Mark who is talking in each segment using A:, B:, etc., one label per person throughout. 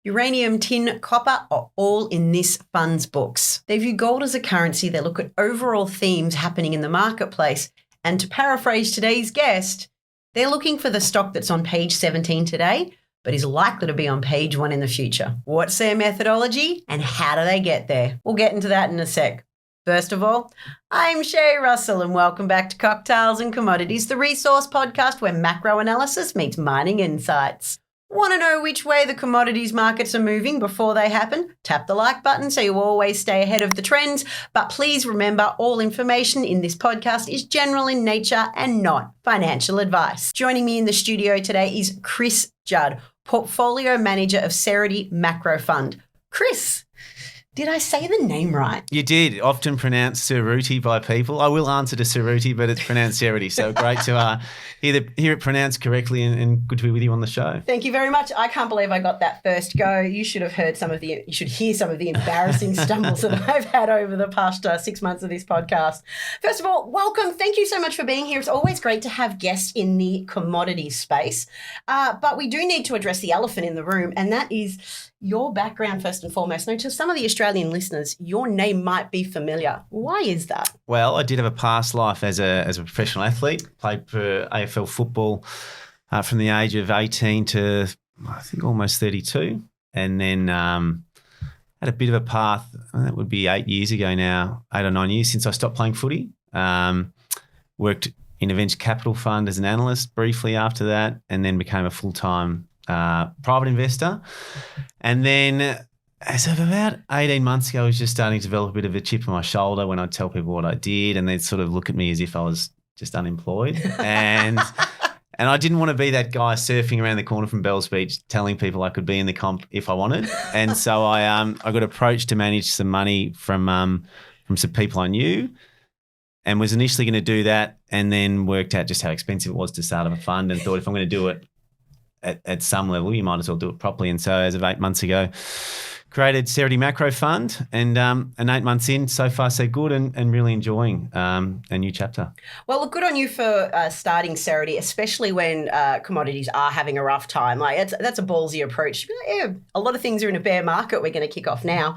A: Uranium, tin, copper are all in this fund's books. They view gold as a currency. They look at overall themes happening in the marketplace. And to paraphrase today's guest, they're looking for the stock that's on page 17 today, but is likely to be on page 1 in the future. What's their methodology and how do they get there? We'll get into that in a sec. First of all, I'm Shae Russell and welcome back to Cocktails and Commodities, the resource podcast where macro analysis meets mining insights. Want to know which way the commodities markets are moving before they happen? Tap the like button so you always stay ahead of the trends. But please remember, all information in this podcast is general in nature and not financial advice. Joining me in the studio today is Chris Judd, Portfolio Manager of Cerutty Macro Fund. Chris, did I say the name right?
B: You did. Often pronounced Cerutty by people. I will answer to Cerutty, but it's pronounced Cerutty. So great to hear it pronounced correctly and good to be with you on the show.
A: Thank you very much. I can't believe I got that first go. You should have heard you should hear some of the embarrassing stumbles that I've had over the past 6 months of this podcast. First of all, welcome. Thank you so much for being here. It's always great to have guests in the commodities space. But we do need to address the elephant in the room, and that is your background first and foremost. Now, to some of the Australian listeners, your name might be familiar. Why is that?
B: Well, I did have a past life as a professional athlete. Played for AFL football from the age of 18 to I think almost 32, and then had a bit of a path. That would be 8 years ago now, 8 or 9 years since I stopped playing footy. Worked in a venture capital fund as an analyst briefly after that, and then became a full-time private investor. And then as of about 18 months ago, I was just starting to develop a bit of a chip on my shoulder when I'd tell people what I did, and they'd sort of look at me as if I was just unemployed. And I didn't want to be that guy surfing around the corner from Bells Beach telling people I could be in the comp if I wanted. And so I got approached to manage some money from some people I knew, and was initially going to do that, and then worked out just how expensive it was to start up a fund, and thought if I'm going to do it at some level, you might as well do it properly. And so as of 8 months ago, created Cerutty Macro Fund, and 8 months in, so far so good, and really enjoying a new chapter.
A: Well, look, good on you for starting Cerutty, especially when commodities are having a rough time. Like that's a ballsy approach. Yeah, a lot of things are in a bear market. We're going to kick off now.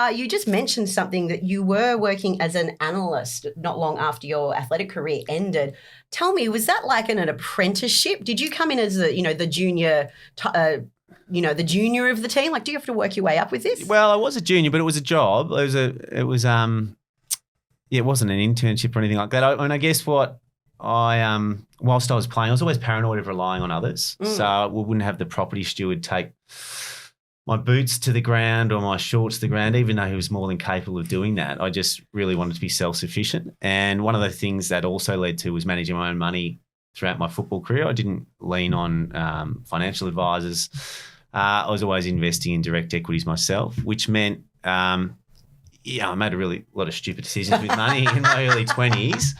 A: You just mentioned something that you were working as an analyst not long after your athletic career ended. Tell me, was that like an apprenticeship? Did you come in as the junior? The junior of the team? Like, do you have to work your way up with this?
B: Well, I was a junior, but it was a job. It wasn't an internship or anything like that. I guess what whilst I was playing, I was always paranoid of relying on others. So we wouldn't have the property steward take my boots to the ground or my shorts to the ground, even though he was more than capable of doing that. I just really wanted to be self-sufficient. And one of the things that also led to was managing my own money throughout my football career. I didn't lean on financial advisors. I was always investing in direct equities myself, which meant, I made a lot of stupid decisions with money in my early 20s.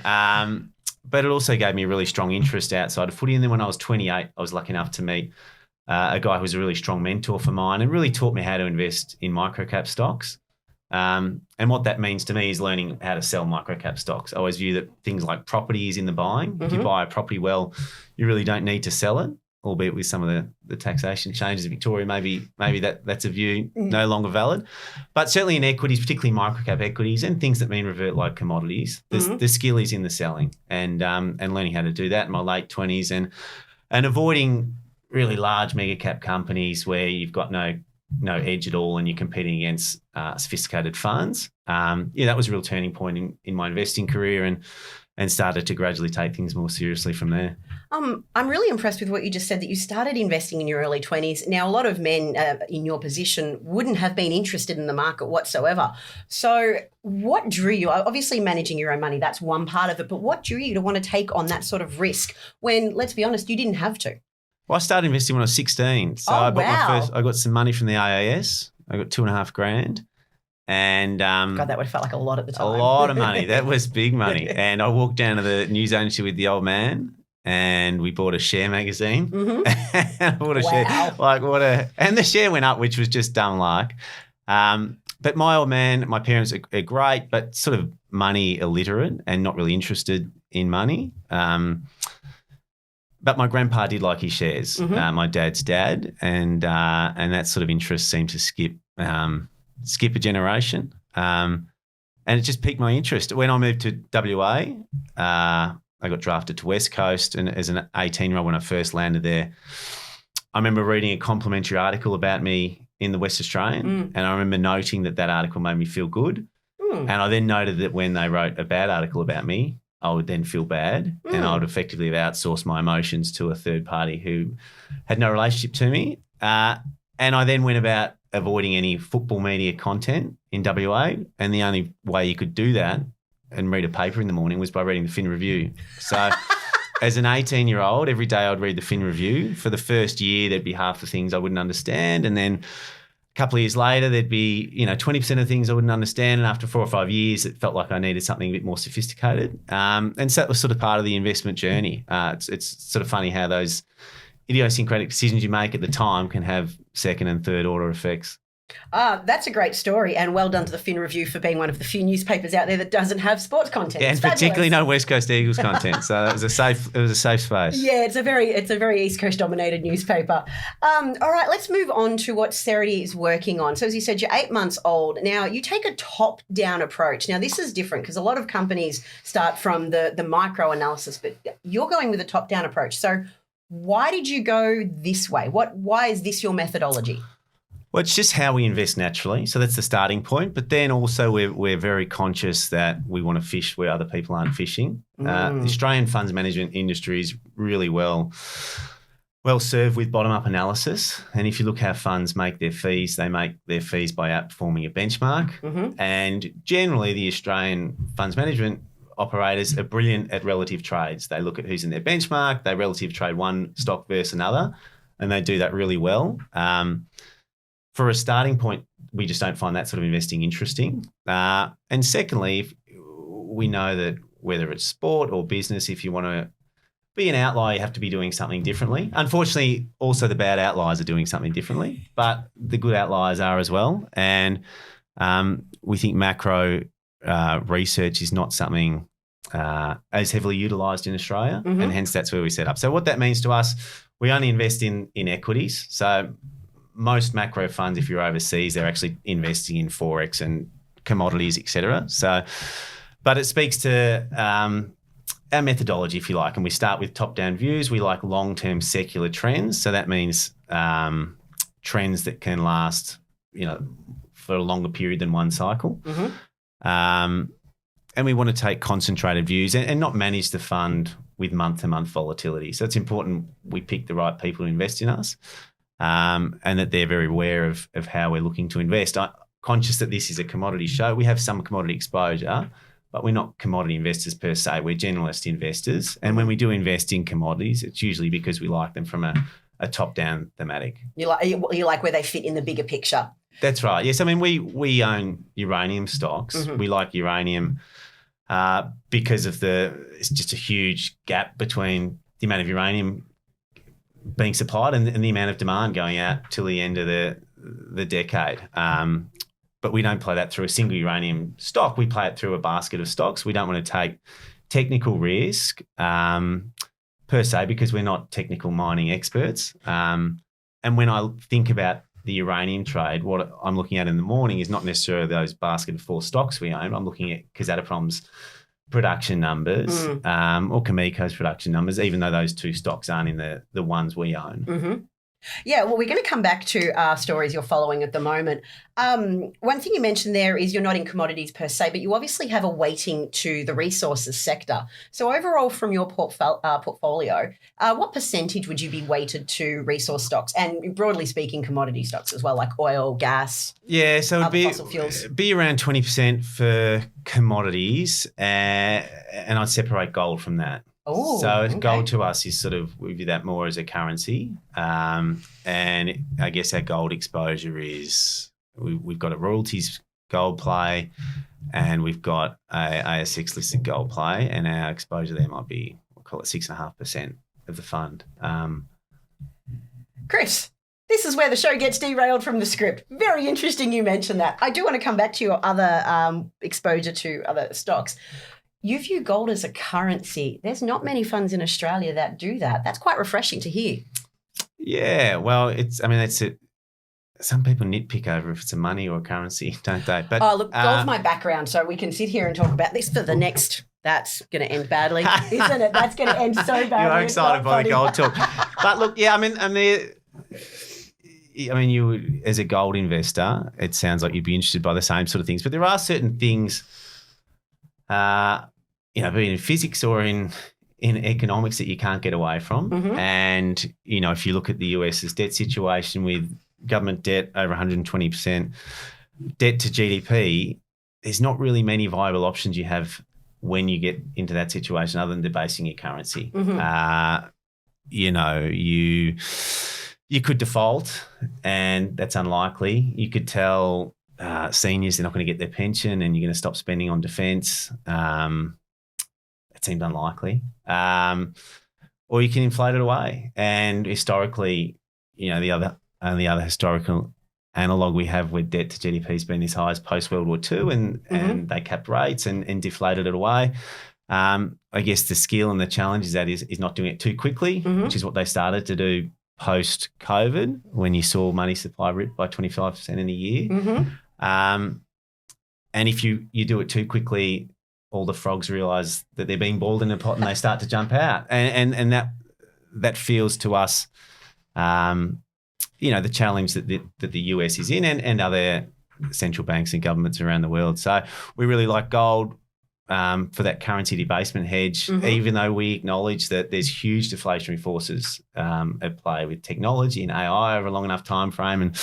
B: But it also gave me a really strong interest outside of footy. And then when I was 28, I was lucky enough to meet a guy who was a really strong mentor for mine and really taught me how to invest in microcap stocks. And what that means to me is learning how to sell microcap stocks. I always view that things like property is in the buying. Mm-hmm. If you buy a property well, you really don't need to sell it, albeit with some of the taxation changes in Victoria, maybe that's a view no longer valid. But certainly in equities, particularly microcap equities and things that mean revert like commodities, the skill is in the selling and learning how to do that in my late 20s and avoiding really large mega cap companies where you've got no edge at all and you're competing against sophisticated funds. That was a real turning point in my investing career and started to gradually take things more seriously from there.
A: I'm really impressed with what you just said, that you started investing in your early 20s. Now, a lot of men in your position wouldn't have been interested in the market whatsoever. So what drew you? Obviously, managing your own money, that's one part of it. But what drew you to want to take on that sort of risk when, let's be honest, you didn't have to?
B: Well, I started investing when I was 16. So I got some money from the AAS. I got $2,500. And
A: God, that would have felt like a lot at the time.
B: A lot of money. That was big money. And I walked down to the news agency with the old man and we bought a share magazine. Mm-hmm. I bought a share. And the share went up, which was just dumb luck. But my old man, my parents are great, but sort of money illiterate and not really interested in money. but my grandpa did like his shares, my dad's dad, and that sort of interest seemed to skip a generation. And it just piqued my interest. When I moved to WA, I got drafted to West Coast, and as an 18-year-old when I first landed there, I remember reading a complimentary article about me in the West Australian, and I remember noting that article made me feel good. And I then noted that when they wrote a bad article about me, I would then feel bad, and I would effectively have outsourced my emotions to a third party who had no relationship to me. And I then went about avoiding any football media content in WA, and the only way you could do that and read a paper in the morning was by reading the Fin Review. So as an 18-year-old, every day I'd read the Fin Review. For the first year, there'd be half the things I wouldn't understand, and then a couple of years later, there'd be 20% of things I wouldn't understand, and after 4 or 5 years, it felt like I needed something a bit more sophisticated. And so that was sort of part of the investment journey. It's sort of funny how those idiosyncratic decisions you make at the time can have second and third order effects.
A: That's a great story, and well done to the Fin Review for being one of the few newspapers out there that doesn't have sports content.
B: Yeah, and particularly no West Coast Eagles content. So it was a safe space.
A: Yeah, it's a very East Coast dominated newspaper. All right, let's move on to what Cerutty is working on. So as you said, you're 8 months old. Now you take a top-down approach. Now this is different because a lot of companies start from the micro analysis, but you're going with a top-down approach. So why did you go this way? Why is this your methodology?
B: Well, it's just how we invest naturally. So that's the starting point. But then also we're very conscious that we want to fish where other people aren't fishing. The Australian funds management industry is really well served with bottom-up analysis. And if you look how funds make their fees, they make their fees by outperforming a benchmark. And generally the Australian funds management operators are brilliant at relative trades. They look at who's in their benchmark, they relative trade one stock versus another, and they do that really well. For a starting point, we just don't find that sort of investing interesting. And secondly, we know that whether it's sport or business, if you want to be an outlier, you have to be doing something differently. Unfortunately, also the bad outliers are doing something differently, but the good outliers are as well. And we think macro research is not something as heavily utilised in Australia, and hence that's where we set up. So what that means to us, we only invest in equities. So most macro funds, if you're overseas, they're actually investing in Forex and commodities, et cetera. So, but it speaks to our methodology, if you like, and we start with top-down views. We like long-term secular trends. So that means trends that can last, for a longer period than one cycle. And we want to take concentrated views and not manage the fund with month-to-month volatility. So it's important we pick the right people to invest in us. And that they're very aware of how we're looking to invest. I'm conscious that this is a commodity show. We have some commodity exposure, but we're not commodity investors per se. We're generalist investors. And when we do invest in commodities, it's usually because we like them from a top-down thematic. You
A: like where they fit in the bigger picture.
B: That's right. Yes, I mean, we own uranium stocks. We like uranium because of it's just a huge gap between the amount of uranium being supplied and the amount of demand going out till the end of the decade. But we don't play that through a single uranium stock. We play it through a basket of stocks. We don't want to take technical risk per se because we're not technical mining experts. And when I think about the uranium trade, what I'm looking at in the morning is not necessarily those basket of 4 stocks we own. I'm looking at Kazatomprom's production numbers or Cameco's production numbers, even though those 2 stocks aren't in the ones we own.
A: Yeah, well, we're going to come back to stories you're following at the moment. One thing you mentioned there is you're not in commodities per se, but you obviously have a weighting to the resources sector. So overall from your portfolio, what percentage would you be weighted to resource stocks and broadly speaking commodity stocks as well, like oil, gas,
B: yeah, so
A: fossil fuels?
B: Be around 20% for commodities and I'd separate gold from that.
A: Oh,
B: so
A: okay.
B: Gold to us is sort of, we view that more as a currency. And I guess our gold exposure is, we've got a royalties gold play and we've got a ASX listed gold play, and our exposure there might be, we'll call it 6.5% of the fund.
A: Chris, this is where the show gets derailed from the script. Very interesting you mentioned that. I do want to come back to your other exposure to other stocks. You view gold as a currency. There's not many funds in Australia that do that. That's quite refreshing to hear.
B: Yeah, well, that's it. Some people nitpick over if it's a money or a currency, don't they? But
A: look, gold's my background, so we can sit here and talk about this for the next. That's going to end badly, isn't it? That's going to end so badly.
B: You're excited by the gold talk. But look, yeah, you as a gold investor, it sounds like you'd be interested by the same sort of things. But there are certain things, being in physics or in economics that you can't get away from.
A: Mm-hmm.
B: And, if you look at the US's debt situation with government debt over 120%, debt to GDP, there's not really many viable options you have when you get into that situation other than debasing your currency.
A: Mm-hmm.
B: You could default, and that's unlikely. You could tell seniors they're not going to get their pension and you're going to stop spending on defence. It seemed unlikely. Or you can inflate it away. And historically, the other historical analogue we have with debt to GDP has been as high as post-World War II, and they capped rates and deflated it away. I guess the skill and the challenge is not doing it too quickly, which is what they started to do post-COVID when you saw money supply rip by 25% in a year.
A: Mm-hmm.
B: And if you do it too quickly, all the frogs realise that they're being boiled in a pot and they start to jump out. And that feels to us, the challenge that the US is in and other central banks and governments around the world. So we really like gold for that currency debasement hedge, even though we acknowledge that there's huge deflationary forces at play with technology and AI over a long enough time frame, and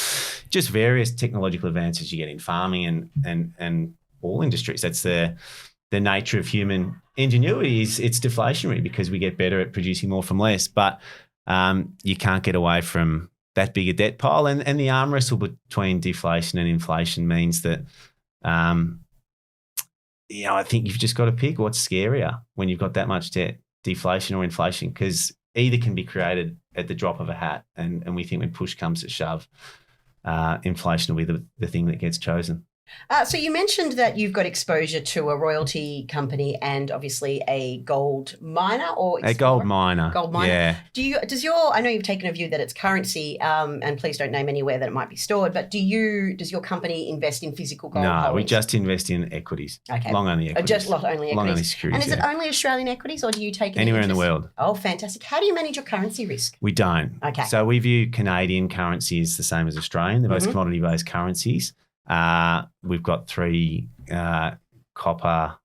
B: just various technological advances you get in farming and all industries. That's the nature of human ingenuity. It's deflationary because we get better at producing more from less, but you can't get away from that bigger debt pile, and the arm wrestle between deflation and inflation means that I think you've just got to pick what's scarier when you've got that much debt, deflation or inflation, because either can be created at the drop of a hat, and we think when push comes to shove, inflation will be the thing that gets chosen.
A: So you mentioned that you've got exposure to a royalty company and obviously a gold miner or
B: a gold miner.
A: Gold miner.
B: Yeah.
A: I know you've taken a view that it's currency, and please don't name anywhere that it might be stored, but does your company invest in physical gold holdings?
B: No, we just invest in equities.
A: Okay.
B: Long only equities.
A: Just long only equities.
B: Long only securities.
A: And is it only Australian equities, or do you take
B: anywhere in the world?
A: Oh, fantastic. How do you manage your currency risk?
B: We don't.
A: Okay.
B: So we view Canadian currency as the same as Australian. They're both commodity-based currencies. We've got 3 copper,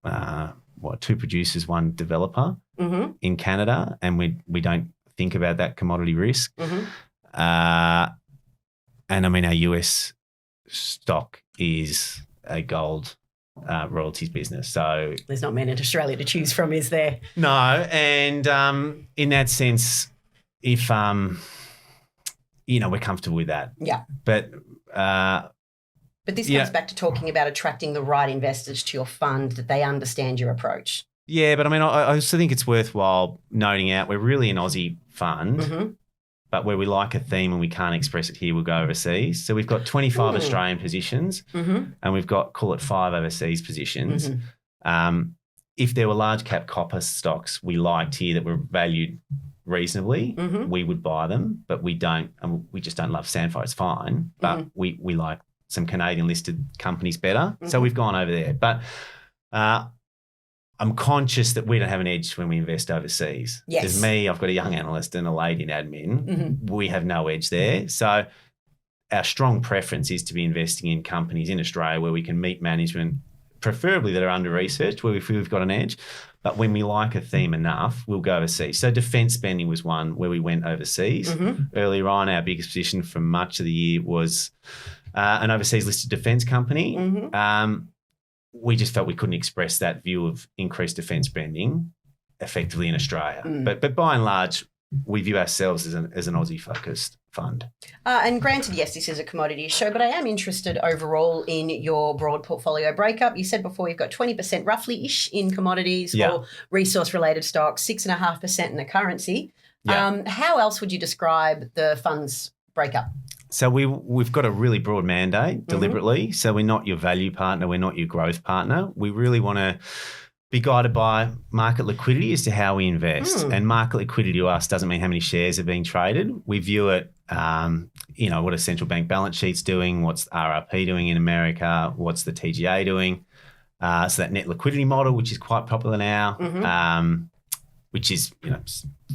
B: 2 producers, 1 developer in Canada, and we don't think about that commodity risk. And our US stock is a gold royalties business. So
A: there's not many in Australia to choose from, is there?
B: No, and in that sense, if we're comfortable with that.
A: Yeah. But this comes back to talking about attracting the right investors to your fund, that they understand your approach.
B: Yeah, but I also think it's worthwhile noting out we're really an Aussie fund, but where we like a theme and we can't express it here, we'll go overseas. So we've got 25 Australian positions and we've got, call it 5 overseas positions. If there were large cap copper stocks we liked here that were valued reasonably, we would buy them, but we don't, and we just don't love Sandfire. It's fine, but we like some Canadian listed companies better. So we've gone over there. But I'm conscious that we don't have an edge when we invest overseas.
A: Yes.
B: There's me, I've got a young analyst and a lady in admin. We have no edge there. So our strong preference is to be investing in companies in Australia where we can meet management, preferably that are under-researched, where we feel we've got an edge. But when we like a theme enough, we'll go overseas. So defence spending was one where we went overseas. Earlier on, our biggest position for much of the year was an overseas listed defence company. We just felt we couldn't express that view of increased defence spending effectively in Australia. But by and large, we view ourselves as an Aussie-focused fund.
A: And granted, yes, this is a commodities show, but I am interested overall in your broad portfolio breakup. You said before you've got 20% roughly-ish in commodities or resource-related stocks, 6.5% in the currency. How else would you describe the fund's breakup?
B: So we've got a really broad mandate deliberately. So we're not your value partner. We're not your growth partner. We really want to be guided by market liquidity as to how we invest. And market liquidity to us doesn't mean how many shares are being traded. We view it, what are central bank balance sheets doing? What's RRP doing in America? What's the TGA doing? So that net liquidity model, which is quite popular now, which is,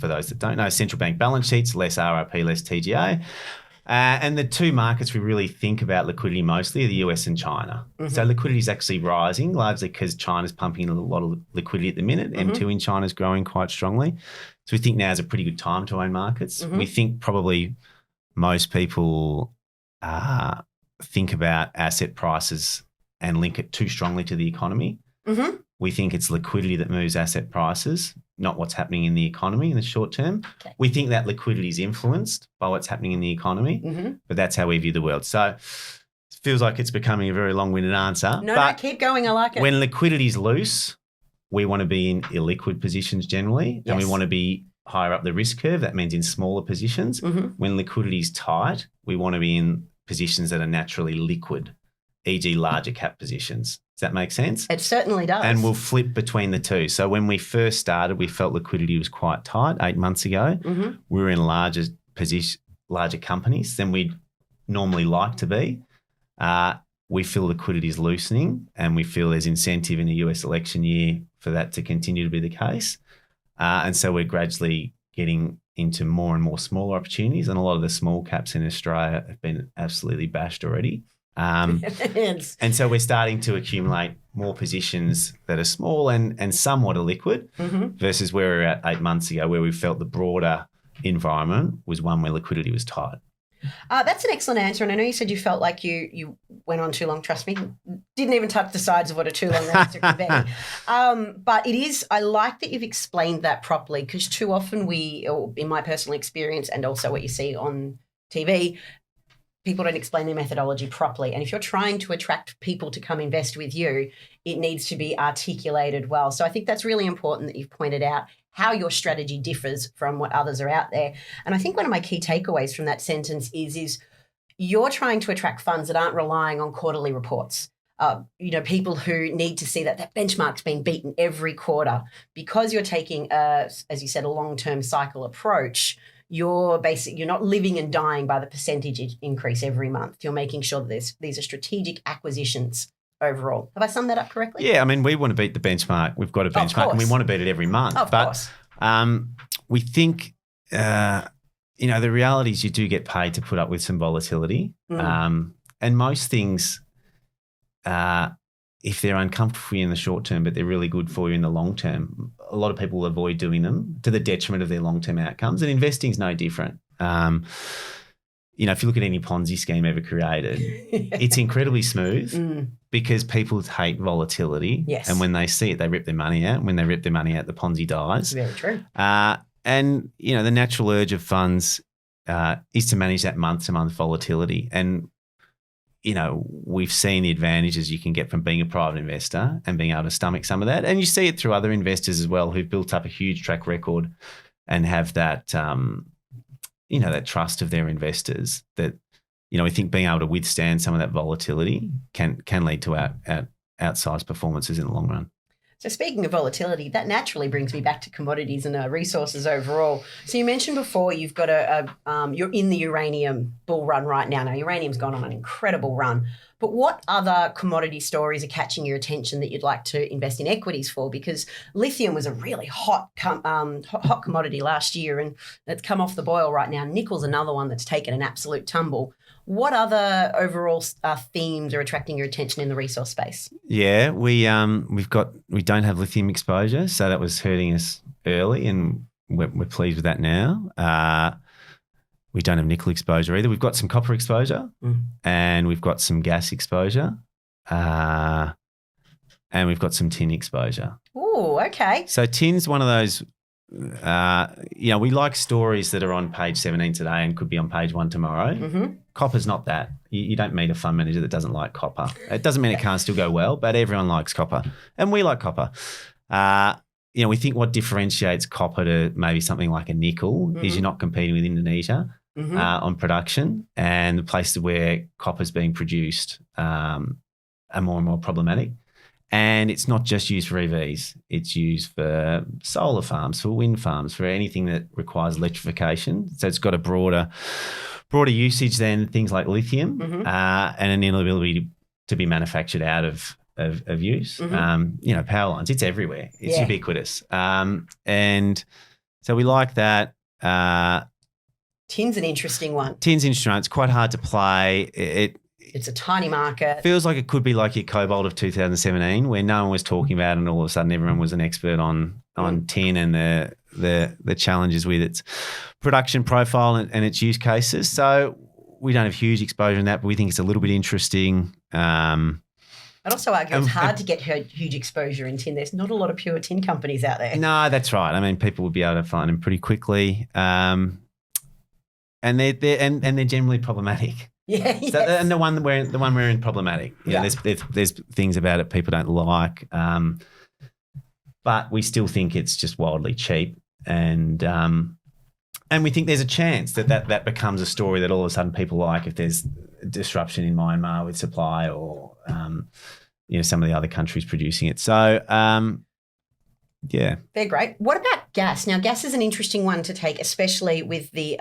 B: for those that don't know, central bank balance sheets, less RRP, less TGA. And the two markets we really think about liquidity mostly are the US and China. So liquidity is actually rising, largely because China's pumping in a lot of liquidity at the minute. M2 in China is growing quite strongly. So we think now is a pretty good time to own markets. We think probably most people think about asset prices and link it too strongly to the economy. We think it's liquidity that moves asset prices, not what's happening in the economy in the short term. Okay. We think that liquidity is influenced by what's happening in the economy, but that's how we view the world. So it feels like it's becoming a very long-winded answer.
A: No, keep going. I like it.
B: When liquidity is loose, we want to be in illiquid positions generally, and we want to be higher up the risk curve. That means in smaller positions. When liquidity is tight, we want to be in positions that are naturally liquid, e.g. larger cap positions. Does that make sense?
A: It certainly does.
B: And we'll flip between the two. So when we first started, we felt liquidity was quite tight 8 months ago. We were in larger companies than we'd normally like to be. We feel liquidity is loosening, and we feel there's incentive in the US election year for that to continue to be the case. And so we're gradually getting into more and more smaller opportunities, and a lot of the small caps in Australia have been absolutely bashed already. And so we're starting to accumulate more positions that are small and somewhat illiquid versus where we were at 8 months ago, where we felt the broader environment was one where liquidity was tight.
A: That's an excellent answer. And I know you said you felt like you went on too long. Trust me, didn't even touch the sides of what a too long answer could be. But it is, I like that you've explained that properly, because too often or in my personal experience and also what you see on TV, people don't explain their methodology properly. And if you're trying to attract people to come invest with you, it needs to be articulated well. So I think that's really important that you've pointed out how your strategy differs from what others are out there. And I think one of my key takeaways from that sentence is you're trying to attract funds that aren't relying on quarterly reports. People who need to see that benchmark's being beaten every quarter. Because you're taking, as you said, a long-term cycle approach, you're not living and dying by the percentage increase every month. You're making sure that these are strategic acquisitions overall. Have I summed that up correctly?
B: Yeah, I mean, we want to beat the benchmark. We've got a benchmark and we want to beat it every month.
A: Of course.
B: We think, the reality is you do get paid to put up with some volatility. And most things, if they're uncomfortable for you in the short term, but they're really good for you in the long term, a lot of people avoid doing them to the detriment of their long-term outcomes. And investing is no different. If you look at any Ponzi scheme ever created, it's incredibly smooth because people hate volatility.
A: Yes.
B: And when they see it, they rip their money out. When they rip their money out, the Ponzi dies.
A: Very true.
B: And the natural urge of funds is to manage that month-to-month volatility. And we've seen the advantages you can get from being a private investor and being able to stomach some of that. And you see it through other investors as well who've built up a huge track record and have that, that trust of their investors that, we think being able to withstand some of that volatility can lead to outsized performances in the long run.
A: So speaking of volatility, that naturally brings me back to commodities and resources overall. So you mentioned before you've got you're in the uranium bull run right now. Now, uranium's gone on an incredible run. But what other commodity stories are catching your attention that you'd like to invest in equities for? Because lithium was a really hot commodity last year, and it's come off the boil right now. Nickel's another one that's taken an absolute tumble. What other overall themes are attracting your attention in the resource space?
B: Yeah, we don't have lithium exposure, so that was hurting us early, and we're pleased with that now. We don't have nickel exposure either. We've got some copper exposure, and we've got some gas exposure, and we've got some tin exposure.
A: Oh, okay.
B: So tin's one of those. We like stories that are on page 17 today and could be on page 1 tomorrow. Copper's not that. You don't meet a fund manager that doesn't like copper. It doesn't mean it can't still go well, but everyone likes copper, and we like copper. We think what differentiates copper to maybe something like a nickel is you're not competing with Indonesia on production, and the places where copper's being produced are more and more problematic. And it's not just used for EVs. It's used for solar farms, for wind farms, for anything that requires electrification. So it's got a broader usage than things like lithium and an inability to be manufactured out of use. Power lines, it's everywhere. It's ubiquitous. And so we like that.
A: Tin's an interesting one.
B: It's quite hard to play.
A: It's a tiny market.
B: Feels like it could be like your cobalt of 2017, where no one was talking about it, and all of a sudden everyone was an expert on tin and the challenges with its production profile and its use cases. So we don't have huge exposure in that, but we think it's a little bit interesting.
A: I'd also argue it's hard to get huge exposure in tin. There's not a lot of pure tin companies out there.
B: No, that's right. I mean, people would be able to find them pretty quickly, and they're generally problematic.
A: Yeah, yes.
B: So, and the one we're in problematic. There's things about it people don't like, but we still think it's just wildly cheap, and we think there's a chance that becomes a story that all of a sudden people like if there's disruption in Myanmar with supply or some of the other countries producing it. So yeah,
A: they're great. What about gas? Now, gas is an interesting one to take, especially with the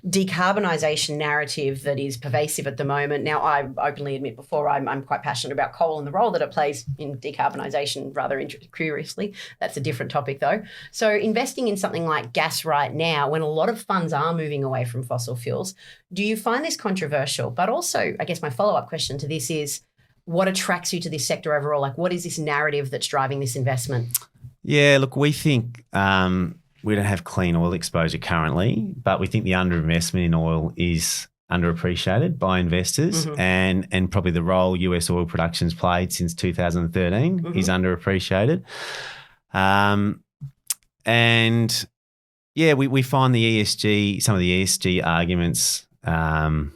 A: decarbonisation narrative that is pervasive at the moment. Now, I openly admit before I'm quite passionate about coal and the role that it plays in decarbonisation, rather curiously. That's a different topic, though. So investing in something like gas right now, when a lot of funds are moving away from fossil fuels, do you find this controversial? But also, I guess my follow-up question to this is, what attracts you to this sector overall? Like, what is this narrative that's driving this investment?
B: Yeah, look, we think we don't have clean oil exposure currently, but we think the underinvestment in oil is underappreciated by investors, and probably the role US oil production's played since 2013 is underappreciated. And yeah, we find some of the ESG arguments a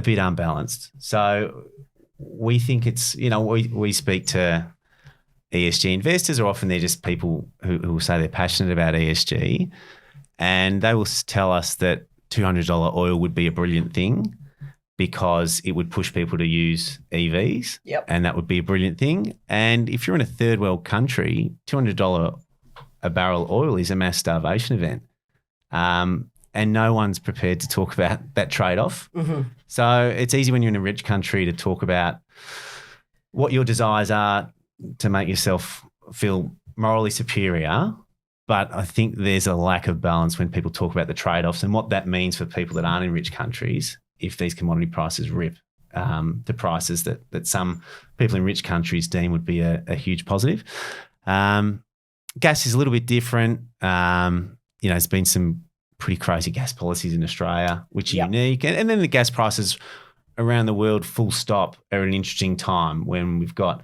B: bit unbalanced. So we think it's, we speak to ESG investors, or often they're just people who will say they're passionate about ESG, and they will tell us that $200 oil would be a brilliant thing because it would push people to use EVs, and that would be a brilliant thing. And if you're in a third world country, $200 a barrel oil is a mass starvation event, and no one's prepared to talk about that trade-off. So it's easy when you're in a rich country to talk about what your desires are to make yourself feel morally superior. But I think there's a lack of balance when people talk about the trade-offs and what that means for people that aren't in rich countries if these commodity prices rip to prices that some people in rich countries deem would be a huge positive. Gas is a little bit different. There's been some pretty crazy gas policies in Australia, which are unique. And then the gas prices around the world, full stop, are an interesting time when we've got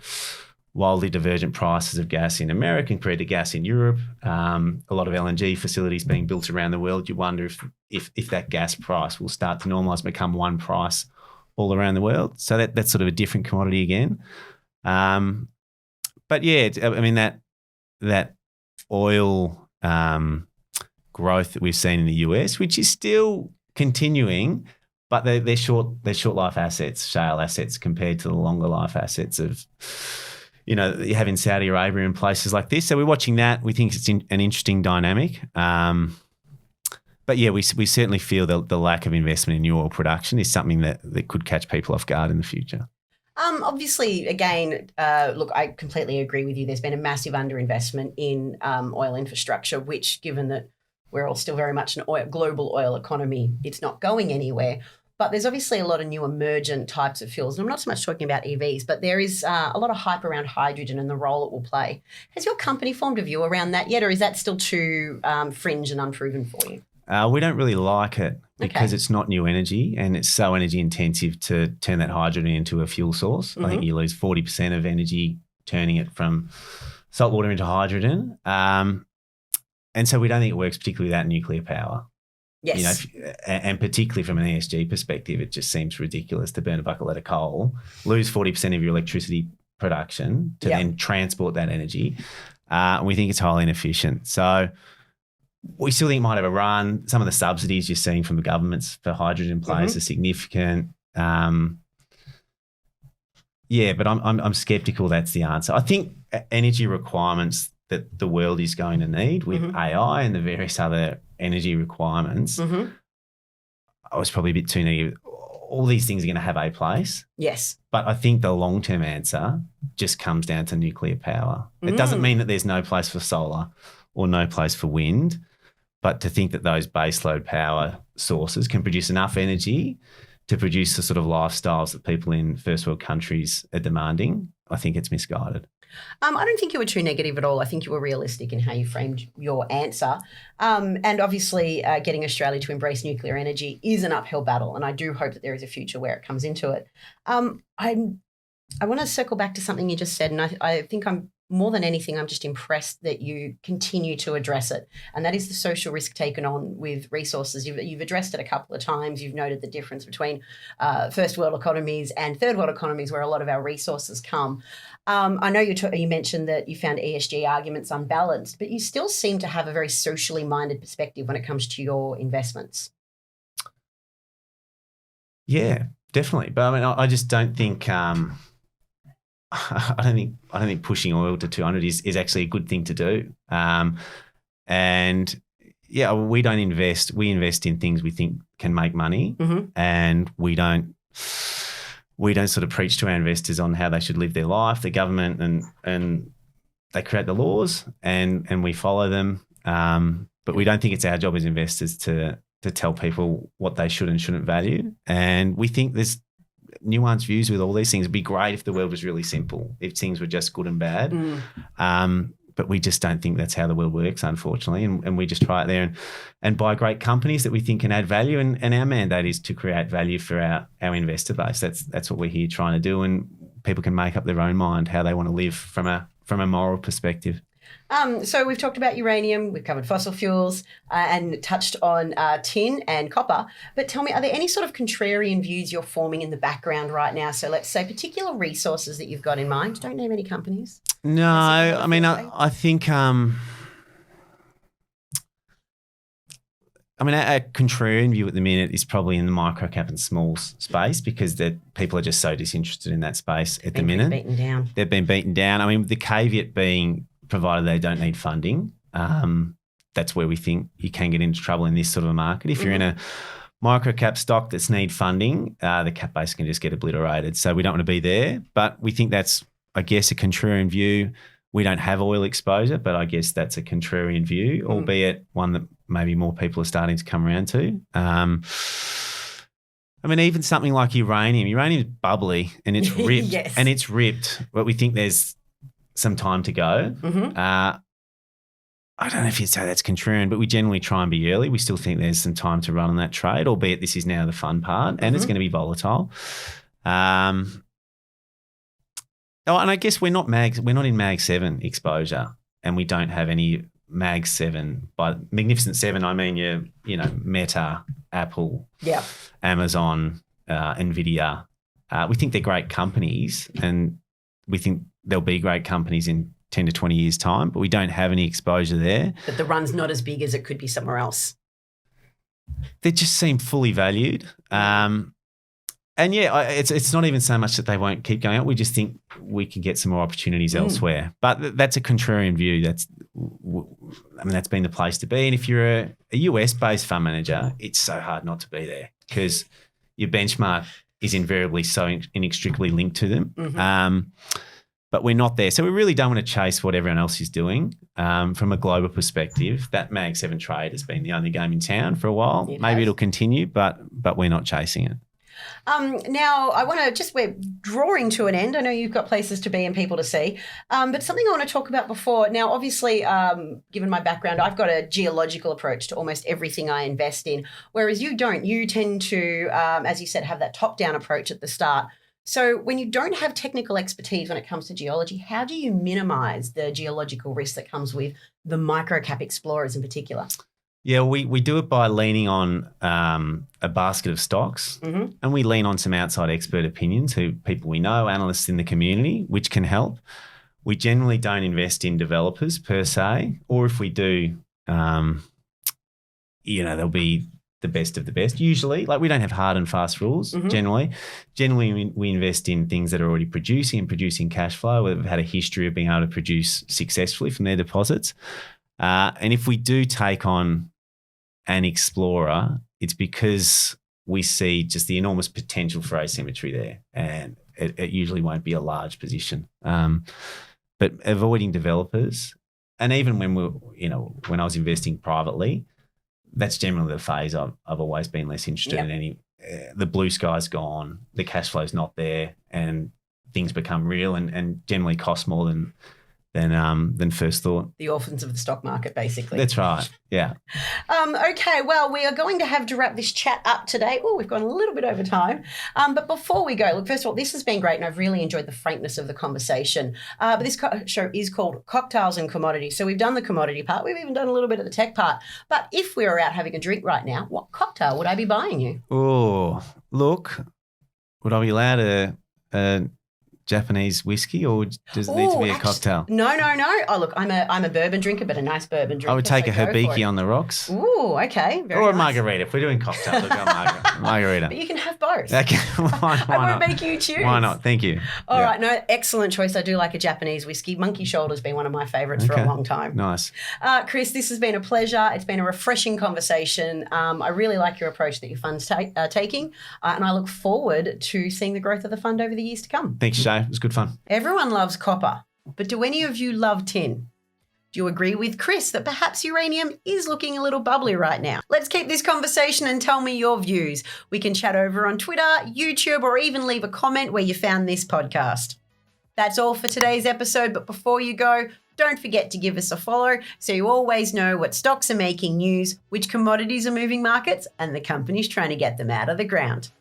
B: wildly divergent prices of gas in America compared to gas in Europe. A lot of LNG facilities being built around the world. You wonder if that gas price will start to normalise and become one price all around the world. So that's sort of a different commodity again. But yeah, I mean that oil growth that we've seen in the US, which is still continuing, but they're short life assets, shale assets, compared to the longer life assets of that you have in Saudi Arabia and places like this. So we're watching that. We think it's an interesting dynamic. But yeah, we certainly feel the lack of investment in new oil production is something that could catch people off guard in the future.
A: Obviously, again, look, I completely agree with you. There's been a massive underinvestment in oil infrastructure, which, given that we're all still very much an global oil economy, it's not going anywhere. But there's obviously a lot of new emergent types of fuels. And I'm not so much talking about EVs, but there is a lot of hype around hydrogen and the role it will play. Has your company formed a view around that yet, or is that still too fringe and unproven for you?
B: We don't really like it because it's not new energy, and it's so energy intensive to turn that hydrogen into a fuel source. I think you lose 40% of energy turning it from salt water into hydrogen. And so we don't think it works particularly without nuclear power.
A: Yes.
B: And particularly from an ESG perspective, it just seems ridiculous to burn a bucket of coal, lose 40% of your electricity production to then transport that energy. And we think it's highly inefficient. So we still think it might have a run. Some of the subsidies you're seeing from the governments for hydrogen players are significant. Yeah, but I'm skeptical that's the answer. I think energy requirements that the world is going to need with AI and the various other energy requirements, I was probably a bit too negative. All these things are going to have a place.
A: Yes.
B: But I think the long-term answer just comes down to nuclear power. It doesn't mean that there's no place for solar or no place for wind, but to think that those baseload power sources can produce enough energy to produce the sort of lifestyles that people in first world countries are demanding, I think it's misguided.
A: I don't think you were too negative at all. I think you were realistic in how you framed your answer. And obviously getting Australia to embrace nuclear energy is an uphill battle, and I do hope that there is a future where it comes into it. I want to circle back to something you just said, and I think more than anything, I'm just impressed that you continue to address it, and that is the social risk taken on with resources. You've addressed it a couple of times. You've noted the difference between first world economies and third world economies where a lot of our resources come. I know you mentioned that you found ESG arguments unbalanced, but you still seem to have a very socially minded perspective when it comes to your investments.
B: Yeah, definitely. But I mean, I just don't think I don't think pushing oil to 200 is actually a good thing to do. And yeah, we don't invest. We invest in things we think can make money, and we don't sort of preach to our investors on how they should live their life. The government and they create the laws and we follow them. But we don't think it's our job as investors to tell people what they should and shouldn't value. And we think there's nuanced views with all these things. It'd be great if the world was really simple, if things were just good and bad. But we just don't think that's how the world works, unfortunately. And we just try it there and buy great companies that we think can add value. And our mandate is to create value for our investor base. That's what we're here trying to do. And people can make up their own mind how they want to live from a moral perspective.
A: So we've talked about uranium, we've covered fossil fuels and touched on tin and copper. But tell me, are there any sort of contrarian views you're forming in the background right now? So let's say particular resources that you've got in mind. Don't name any companies.
B: No, I mean, I think a contrarian view at the minute is probably in the micro cap and small space because people are just so disinterested in that space at the minute. They've been beaten down. I mean, the caveat being, provided they don't need funding, that's where we think you can get into trouble in this sort of a market. If you're in a micro cap stock that's need funding, the cap base can just get obliterated. So we don't want to be there. But we think that's, I guess, a contrarian view. We don't have oil exposure, but I guess that's a contrarian view, albeit one that maybe more people are starting to come around to. I mean, even something like uranium. Uranium is bubbly and it's ripped.
A: Yes.
B: And it's ripped, but we think there's some time to go. I don't know if you'd say that's contrarian, but we generally try and be early. We still think there's some time to run on that trade, albeit this is now the fun part and it's going to be volatile. And I guess we're not in Mag 7 exposure, and we don't have any Mag 7. By Magnificent 7, I mean your, Meta, Apple, Amazon, Nvidia. We think they're great companies, and we think they'll be great companies in 10 to 20 years' time, but we don't have any exposure there.
A: But the run's not as big as it could be somewhere else.
B: They just seem fully valued. And yeah, it's not even so much that they won't keep going up. We just think we can get some more opportunities elsewhere. But that's a contrarian view. That's been the place to be. And if you're a US-based fund manager, it's so hard not to be there because your benchmark is invariably so inextricably linked to them. But we're not there. So we really don't want to chase what everyone else is doing. From a global perspective, that Mag 7 trade has been the only game in town for a while. Maybe it'll continue, but we're not chasing it.
A: Now, we're drawing to an end. I know you've got places to be and people to see, but something I want to talk about before. Now, obviously, given my background, I've got a geological approach to almost everything I invest in, whereas you don't. You tend to, as you said, have that top-down approach at the start. So when you don't have technical expertise when it comes to geology, how do you minimise the geological risk that comes with the micro-cap explorers in particular?
B: Yeah, we do it by leaning on a basket of stocks, and we lean on some outside expert opinions, people we know, analysts in the community, which can help. We generally don't invest in developers per se, or if we do, there'll be the best of the best. Usually, like we don't have hard and fast rules generally. Generally, we invest in things that are already producing cash flow, where they've had a history of being able to produce successfully from their deposits. And if we do take on an explorer, it's because we see just the enormous potential for asymmetry there, and it usually won't be a large position. But avoiding developers, and even when I was investing privately, that's generally the phase I've always been less interested in. Any the blue sky's gone, the cash flow's not there, and things become real and generally cost more than first thought.
A: The orphans of the stock market, basically.
B: That's right. Yeah.
A: Okay, well, we are going to have to wrap this chat up today. Oh, we've gone a little bit over time. But before we go, look, first of all, this has been great and I've really enjoyed the frankness of the conversation. But this show is called Cocktails and Commodities. So we've done the commodity part. We've even done a little bit of the tech part. But if we were out having a drink right now, what cocktail would I be buying you?
B: Oh, look, would I be allowed a Japanese whiskey, or does it need to be a cocktail?
A: No. Oh, look, I'm a bourbon drinker, but a nice bourbon drinker.
B: I would take a Hibiki on the rocks.
A: Ooh, okay.
B: Or a margarita. If we're doing cocktails, I'll go margarita.
A: But you can have both.
B: Okay, why not?
A: I won't make you choose.
B: Why not? Thank you.
A: All right, no, excellent choice. I do like a Japanese whiskey. Monkey Shoulder's been one of my favourites for a long time.
B: Nice.
A: Chris, this has been a pleasure. It's been a refreshing conversation. I really like your approach that your fund's taking, and I look forward to seeing the growth of the fund over the years to come.
B: Thanks, Shae. It was good fun.
A: Everyone loves copper, but do any of you love tin? Do you agree with Chris that perhaps uranium is looking a little bubbly right now? Let's keep this conversation and tell me your views. We can chat over on Twitter, YouTube, or even leave a comment where you found this podcast. That's all for today's episode, but before you go, don't forget to give us a follow so you always know what stocks are making news, which commodities are moving markets, and the companies trying to get them out of the ground.